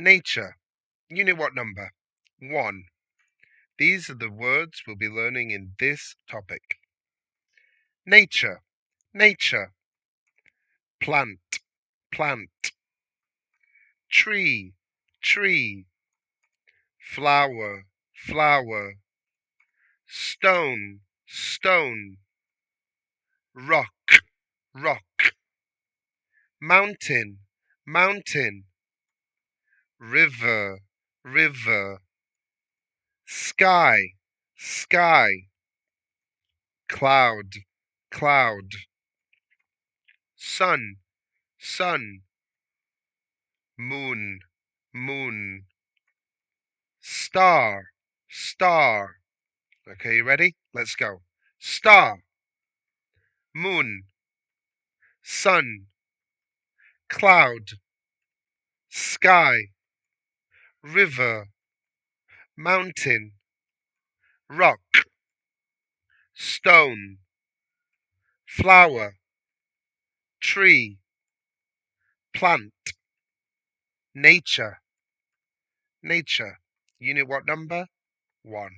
Nature. Unit what number? 1. These are the words we'll be learning in this topic. Nature. Nature. Plant. Plant. Tree. Tree. Flower. Flower. Stone. Stone. Rock. Rock. Mountain. Mountain. River. River. Sky. Sky. Cloud. Cloud. Sun. Sun. Moon. Moon. Star. Star. Okay, you ready? Let's go. Star. Moon. Sun. Cloud. Sky. River. Mountain. Rock. Stone. Flower. Tree. Plant. Nature. Nature. Unit what number? 1.